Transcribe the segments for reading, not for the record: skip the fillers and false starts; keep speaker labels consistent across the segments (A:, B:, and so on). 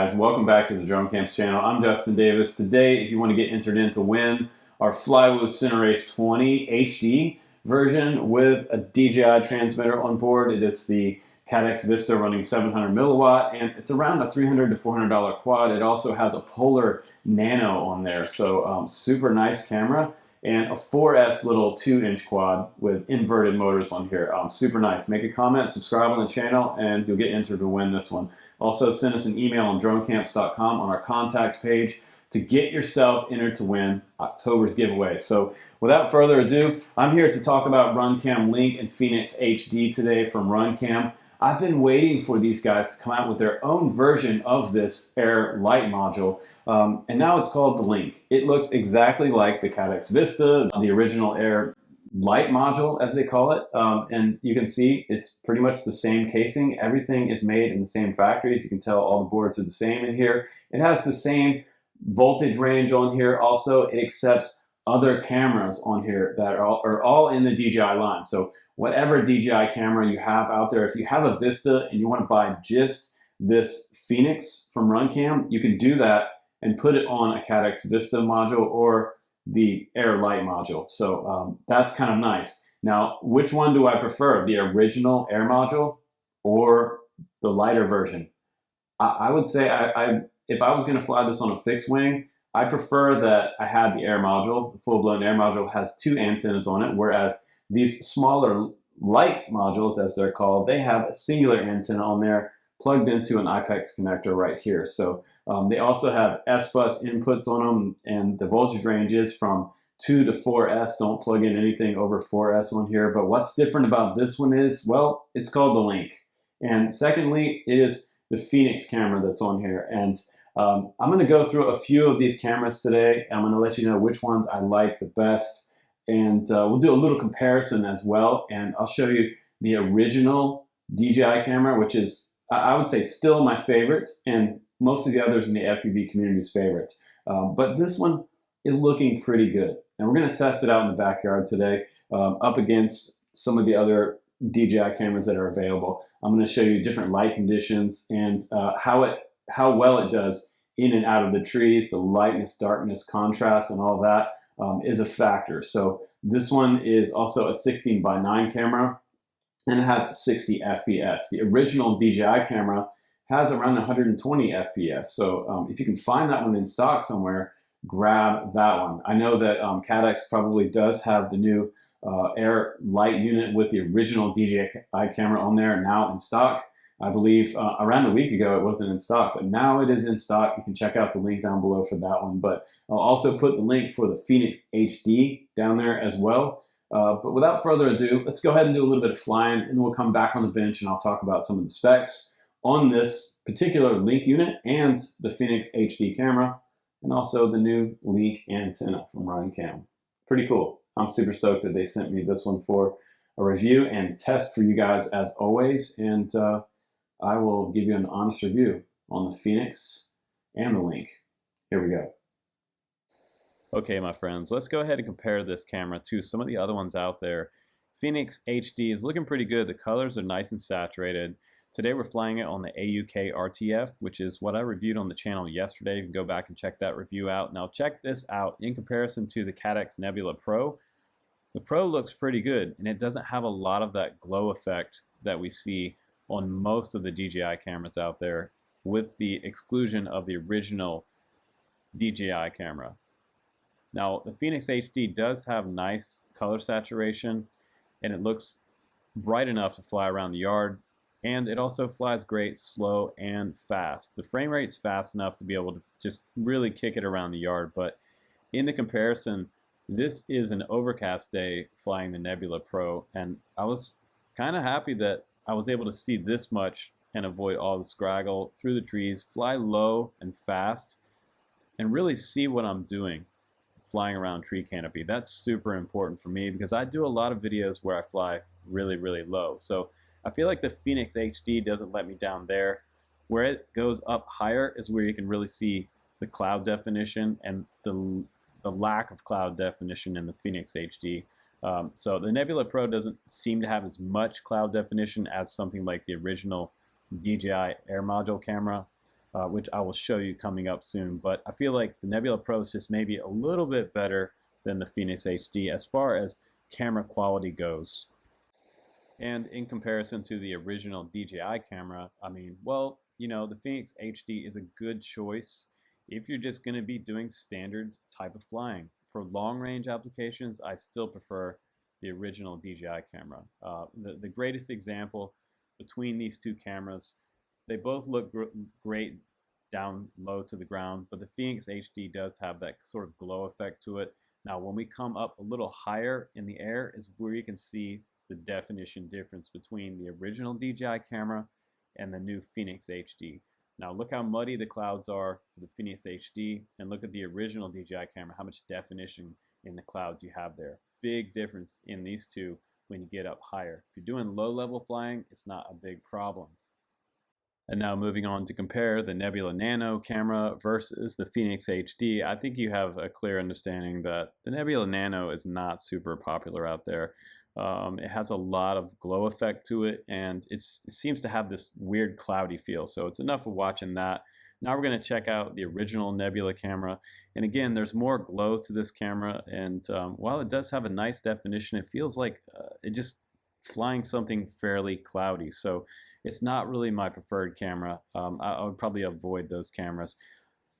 A: guys, welcome back to the Drone Camps channel. I'm Justin Davis. Today, if you want to get entered in to win our Flywoo Cinerace 20 HD version with a DJI transmitter on board, it is the Caddx Vista running 700 milliwatt, and it's around a $300 to $400 quad. It also has a Polar Nano on there, so super nice camera, and a 4S little 2-inch quad with inverted motors on here. Super nice. Make a comment, subscribe on the channel, and you'll get entered to win this one. Also, send us an email on dronecamps.com on our contacts page to get yourself entered to win October's giveaway. So without further ado, I'm here to talk about Runcam Link and Phoenix HD today from Runcam. I've been waiting for these guys to come out with their own version of this Air Light module, and now it's called the Link. It looks exactly like the Caddx Vista, the original Air Light module, as they call it, and you can see it's pretty much the same casing. Everything is made in the same factories. You can tell all the boards are the same in here. It has the same voltage range on here. Also, it accepts other cameras on here that are all in the DJI line. So whatever DJI camera you have out there, if you have a Vista and you want to buy just this Phoenix from Runcam, you can do that and put it on a Caddx Vista module or the Air Light module. So that's kind of nice. Now, which one do I prefer? The original Air module or the lighter version? I would say if I was going to fly this on a fixed wing, I prefer that I had the Air module. The full-blown Air module has 2 antennas on it, whereas these smaller light modules, as they're called, they have a singular antenna on there plugged into an IPEX connector right here. So they also have S-bus inputs on them, and the voltage range is from 2 to 4S. Don't plug in anything over 4S on here. But what's different about this one is, well, it's called the Link. And secondly, it is the Phoenix camera that's on here. And I'm going to go through a few of these cameras today. I'm going to let you know which ones I like the best. And we'll do a little comparison as well. And I'll show you the original DJI camera, which is, I would say, still my favorite, and most of the others in the FPV community's favorite. But this one is looking pretty good. And we're going to test it out in the backyard today up against some of the other DJI cameras that are available. I'm going to show you different light conditions and how well it does in and out of the trees. The lightness, darkness, contrast, and all that is a factor. So this one is also a 16:9 camera, and it has 60 FPS. The original DJI camera has around 120 FPS. So if you can find that one in stock somewhere, grab that one. I know that Caddx probably does have the new Air Light unit with the original DJI camera on there now in stock. I believe around a week ago it wasn't in stock, but now it is in stock. You can check out the link down below for that one. But I'll also put the link for the Phoenix HD down there as well. But without further ado, let's go ahead and do a little bit of flying, and we'll come back on the bench and I'll talk about some of the specs on this particular Link unit and the Phoenix HD camera, and also the new Link antenna from Runcam. Pretty cool. I'm super stoked that they sent me this one for a review and test for you guys as always, and I will give you an honest review on the Phoenix and the Link. Here we go. Okay, my friends, let's go ahead and compare this camera to some of the other ones out there. Phoenix HD is looking pretty good. The colors are nice and saturated. Today we're flying it on the AUK RTF, which is what I reviewed on the channel yesterday. You can go back and check that review out. Now check this out. In comparison to the Caddx Nebula Pro, the Pro looks pretty good, and it doesn't have a lot of that glow effect that we see on most of the DJI cameras out there, with the exclusion of the original DJI camera. Now, the Phoenix HD does have nice color saturation, and it looks bright enough to fly around the yard, and it also flies great slow and fast. The frame rate's fast enough to be able to just really kick it around the yard, but in the comparison, this is an overcast day flying the Nebula Pro, and I was kind of happy that I was able to see this much and avoid all the scraggle through the trees, fly low and fast, and really see what I'm doing flying around tree canopy. That's super important for me because I do a lot of videos where I fly really, really low. So I feel like the Phoenix HD doesn't let me down there. Where it goes up higher is where you can really see the cloud definition and the lack of cloud definition in the Phoenix HD. So the Nebula Pro doesn't seem to have as much cloud definition as something like the original DJI Air module camera. which I will show you coming up soon. But I feel like the Nebula Pro is just maybe a little bit better than the Phoenix HD as far as camera quality goes. And in comparison to the original DJI camera, I mean, well, the Phoenix HD is a good choice if you're just going to be doing standard type of flying. For long range applications, I still prefer the original DJI camera. The greatest example between these two cameras, they both look great down low to the ground, but the Phoenix HD does have that sort of glow effect to it. Now, when we come up a little higher in the air is where you can see the definition difference between the original DJI camera and the new Phoenix HD. Now look how muddy the clouds are for the Phoenix HD, and look at the original DJI camera, how much definition in the clouds you have there. Big difference in these two when you get up higher. If you're doing low level flying, it's not a big problem. And now moving on to compare the Nebula Nano camera versus the Phoenix HD, I think you have a clear understanding that the Nebula Nano is not super popular out there. It has a lot of glow effect to it, and it seems to have this weird cloudy feel. So it's enough of watching that. Now we're going to check out the original Nebula camera. And again, there's more glow to this camera. And while it does have a nice definition, it feels like it just flying something fairly cloudy. So it's not really my preferred camera. I would probably avoid those cameras.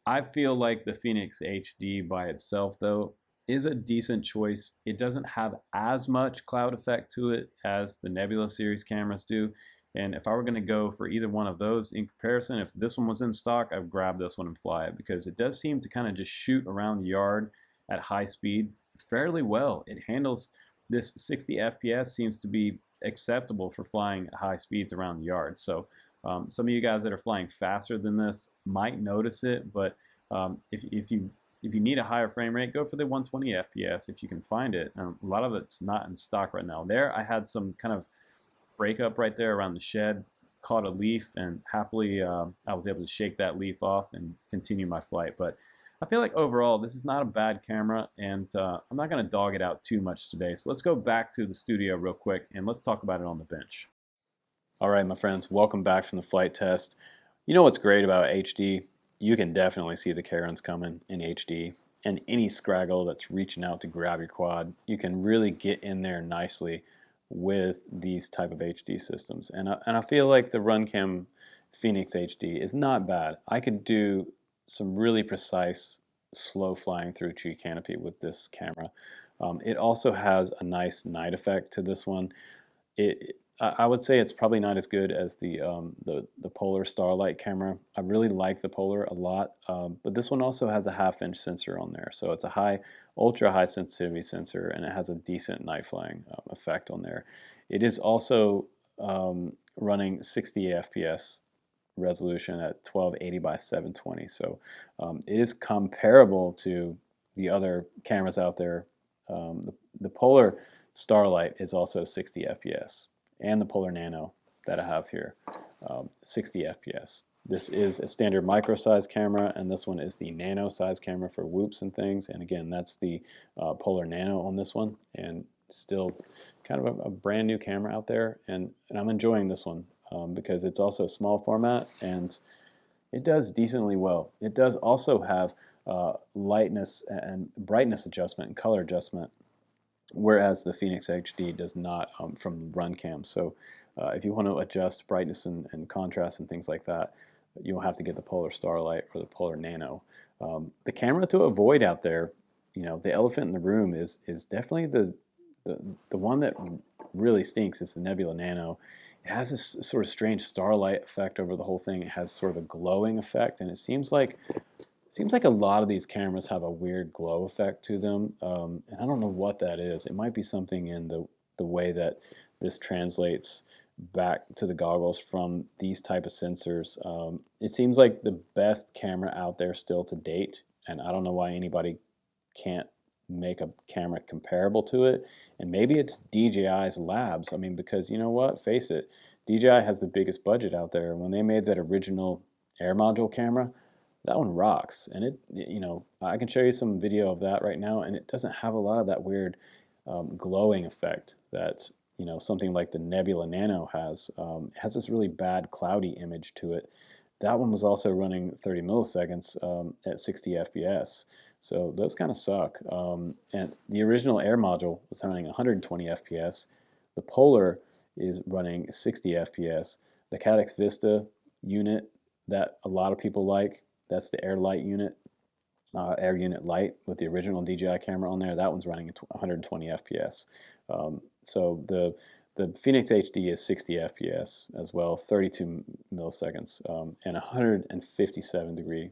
A: I feel like the Phoenix HD by itself, though, is a decent choice. It doesn't have as much cloud effect to it as the Nebula series cameras do. And if I were going to go for either one of those in comparison, if this one was in stock, I'd grab this one and fly it, because it does seem to kind of just shoot around the yard at high speed fairly well. It handles this 60 FPS, seems to be acceptable for flying at high speeds around the yard. So some of you guys that are flying faster than this might notice it, but if you need a higher frame rate, go for the 120 FPS if you can find it. A lot of it's not in stock right now. There, I had some kind of breakup right there around the shed, caught a leaf, and happily I was able to shake that leaf off and continue my flight. But I feel like overall this is not a bad camera, and I'm not going to dog it out too much today. So let's go back to the studio real quick and let's talk about it on the bench. All right, my friends, welcome back from the flight test. You know what's great about HD? You can definitely see the Karens coming in HD, and any scraggle that's reaching out to grab your quad, you can really get in there nicely with these type of HD systems. And I feel like the Runcam Phoenix HD is not bad. I could do some really precise slow flying through tree canopy with this camera. It also has a nice night effect to this one. I would say it's probably not as good as the Polar Starlight camera. I really like the Polar a lot, but this one also has a 1/2-inch sensor on there, so it's a ultra high sensitivity sensor, and it has a decent night flying effect on there. It is also running 60 FPS resolution at 1280 by 720, so it is comparable to the other cameras out there. The Polar Starlight is also 60 FPS. And the Polar Nano that I have here, 60 FPS. This is a standard micro size camera, and this one is the nano size camera for whoops and things. And again, that's the Polar Nano on this one, and still kind of a brand new camera out there. And I'm enjoying this one because it's also small format, and it does decently well. It does also have lightness and brightness adjustment and color adjustment, whereas the Phoenix HD does not from Runcam. So if you want to adjust brightness and contrast and things like that, you'll have to get the Polar Starlight or the Polar Nano. The camera to avoid out there, the elephant in the room is definitely the one that really stinks. Is the Nebula Nano. It has this sort of strange starlight effect over the whole thing. It has sort of a glowing effect, and it seems like a lot of these cameras have a weird glow effect to them, and I don't know what that is. It might be something in the way that this translates back to the goggles from these type of sensors. It seems like the best camera out there still to date, and I don't know why anybody can't make a camera comparable to it. And maybe it's DJI's labs. I mean, because you know what? Face it, DJI has the biggest budget out there. When they made that original air module camera, that one rocks, and I can show you some video of that right now, and it doesn't have a lot of that weird glowing effect that something like the Nebula Nano has. It has this really bad cloudy image to it, that one was also running 30 milliseconds at 60 FPS. So those kind of suck. And the original Air module was running 120 FPS. The Polar is running 60 FPS. The Caddx Vista unit that a lot of people like, that's the Air Lite unit, Air Unit Lite with the original DJI camera on there. That one's running at 120 FPS. So the Phoenix HD is 60 FPS as well, 32 milliseconds, and 157 degree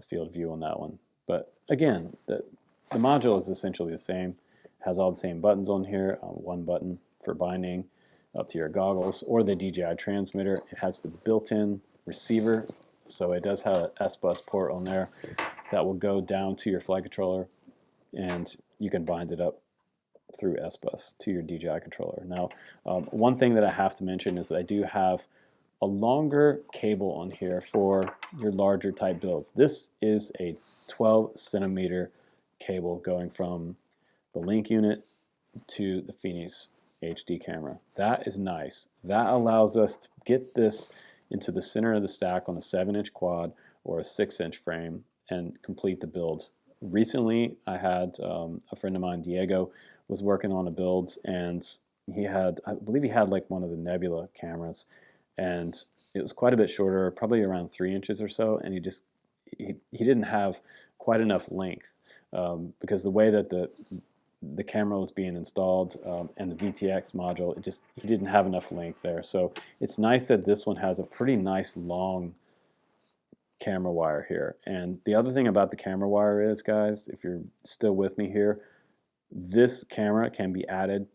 A: field of view on that one. But again, the module is essentially the same. Has all the same buttons on here. One button for binding up to your goggles or the DJI transmitter. It has the built-in receiver, so it does have an S-Bus port on there that will go down to your flight controller, and you can bind it up through S-Bus to your DJI controller. Now, one thing that I have to mention is that I do have a longer cable on here for your larger type builds. This is a 12 centimeter cable going from the Link unit to the Phoenix HD camera. That is nice. That allows us to get this into the center of the stack on a 7-inch quad or a 6-inch frame and complete the build. Recently, I had a friend of mine, Diego, was working on a build, and he had, I believe he had like one of the Nebula cameras, and it was quite a bit shorter, probably around 3 inches or so, and he didn't have quite enough length because the way that the camera was being installed and the VTX module, he didn't have enough length there. So it's nice that this one has a pretty nice long camera wire here. And the other thing about the camera wire is, guys, if you're still with me here, this camera can be added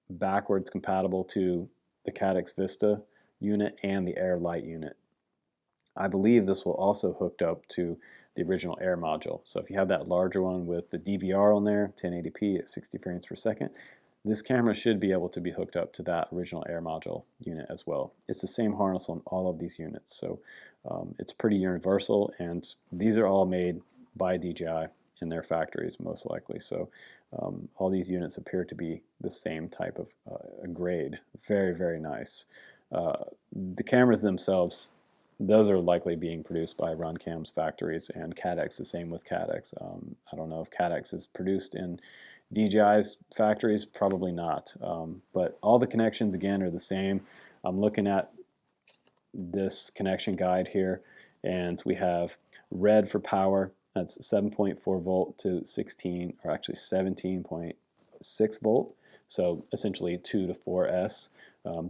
A: backwards compatible to the Caddx Vista unit and the Air Lite unit. I believe this will also hook up to the original Air module. So if you have that larger one with the DVR on there, 1080p at 60 frames per second, this camera should be able to be hooked up to that original Air module unit as well. It's the same harness on all of these units, so it's pretty universal, and these are all made by DJI in their factories most likely. So all these units appear to be the same type of grade. Very, very nice. The cameras themselves, those are likely being produced by Runcam's factories, and Caddx the same with Caddx. I don't know if Caddx is produced in DJI's factories, probably not. But all the connections again are the same. I'm looking at this connection guide here, and we have red for power. That's 7.4 volt to 16, or actually 17.6 volt. So essentially 2 to 4S.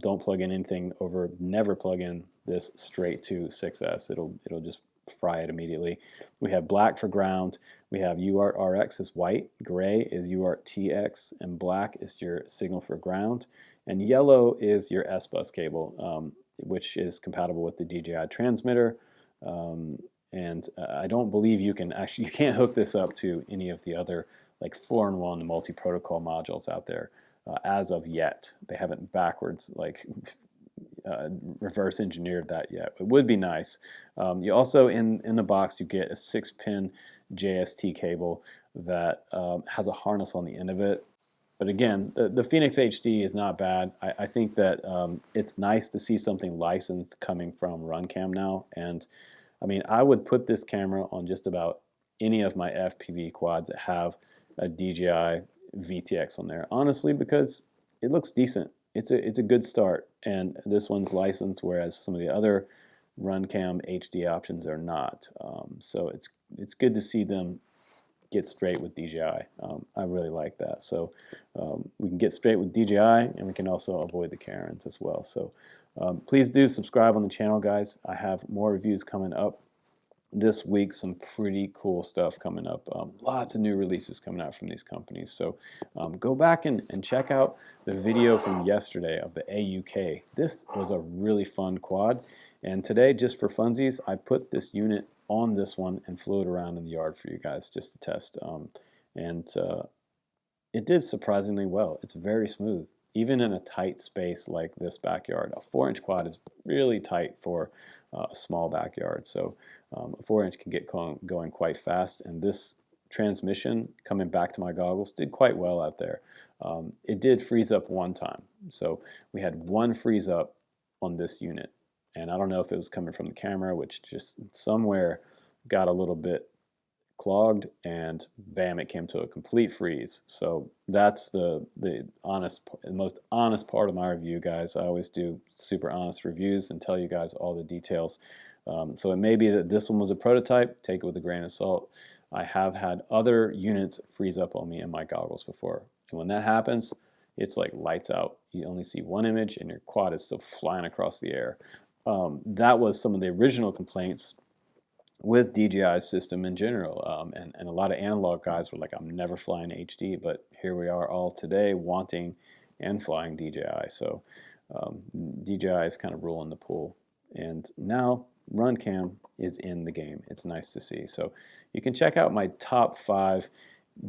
A: Don't plug in anything over, never plug in this straight to 6S. It'll just fry it immediately. We have black for ground. We have UART-RX is white, gray is UART-TX, and black is your signal for ground. And yellow is your S-Bus cable, which is compatible with the DJI transmitter. And I don't believe you can't hook this up to any of the other like 4-in-1 multi-protocol modules out there as of yet. They haven't backwards reverse engineered that yet. It would be nice. You also in the box you get a 6-pin JST cable that has a harness on the end of it. But again, the Phoenix HD is not bad. I think that it's nice to see something licensed coming from Runcam now. And I mean, I would put this camera on just about any of my FPV quads that have a DJI VTX on there, honestly, because it looks decent. It's a good start, and this one's licensed, whereas some of the other Runcam HD options are not. So it's good to see them get straight with DJI. I really like that. So we can get straight with DJI, and we can also avoid the Karens as well. So please do subscribe on the channel, guys. I have more reviews coming up this week, some pretty cool stuff coming up. Lots of new releases coming out from these companies. So go back and check out the video from yesterday of the AUK. This was a really fun quad. And today, just for funsies, I put this unit on this one and flew it around in the yard for you guys just to test. It did surprisingly well. It's very smooth, even in a tight space like this backyard. A 4-inch quad is really tight for a small backyard. So a 4-inch can get going quite fast, and this transmission coming back to my goggles did quite well out there. It did freeze up one time. So we had one freeze up on this unit, and I don't know if it was coming from the camera, which just somewhere got a little bit clogged, and bam, it came to a complete freeze. So that's the most honest part of my review, guys. I always do super honest reviews and tell you guys all the details. So it may be that this one was a prototype. Take it with a grain of salt. I have had other units freeze up on me in my goggles before, and when that happens, it's like lights out. You only see one image, and your quad is still flying across the air. That was some of the original complaints with DJI's system in general, and a lot of analog guys were like, I'm never flying HD, but here we are all today wanting and flying DJI. So DJI is kind of ruling the pool, and now Runcam is in the game. It's nice to see. So you can check out my top 5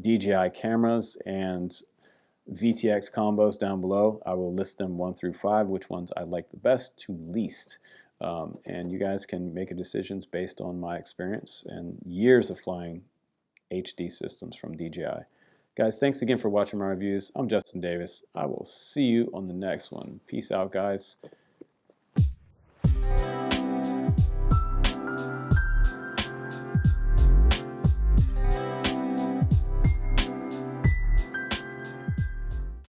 A: DJI cameras and VTX combos down below. I will list them 1 through 5, which ones I like the best to least. And you guys can make decisions based on my experience and years of flying HD systems from DJI. Guys, thanks again for watching my reviews. I'm Justin Davis. I will see you on the next one. Peace out, guys.